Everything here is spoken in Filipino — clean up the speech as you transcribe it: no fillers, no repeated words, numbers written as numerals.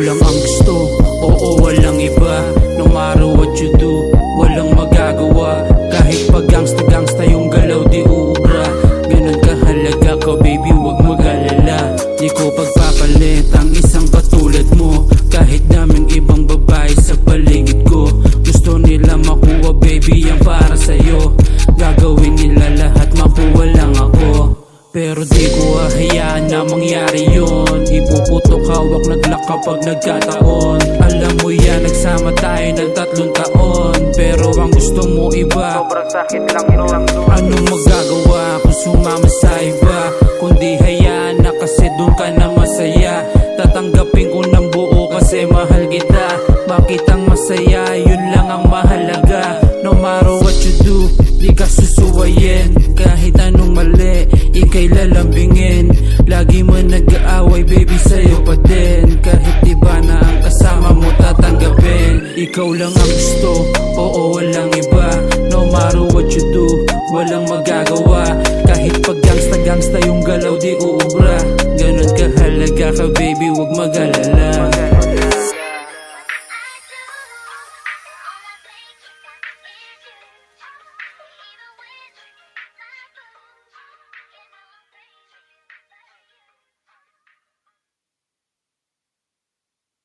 lang ang gusto, oo walang iba. No matter what you do, walang magagawa. Kahit pag gangsta-gangsta yung galaw di uubra. Ganun kahalaga ka baby, wag mag-alala. Di ko pagpapalit ang isang katulad mo. Kahit daming ibang babae sa paligid ko, gusto nila makuha baby yan para sa'yo. Gagawin nila lahat makuha lang ako. Pero di ko hahayaan na mangyari yun. Ipuputok hawak naglak kapag nagkataon. Alam mo yan, nagsama tayo ng 3 taon. Pero ang gusto mo iba, sobrang sakit lang nun. anong magagawa kung sumama sa iba? Kundi hayaan na kasi dun ka na masaya. Tatanggapin ko ng buo kasi mahal kita. Bakit ang masaya, yun lang ang mahalaga. No matter what you do, di ka susuwayin. Kahit anong mali, ika'y lalambingin. Lagi mo nag-aaway baby, sa'yo pa din. Kahit iba na ang kasama mo tatanggapin. Ikaw lang ang gusto, oo walang iba. No matter what you do, walang magagawa. Kahit pag gangsta-gangsta yung galaw di uubra. Ganun kahalaga ka baby, wag mag-alala.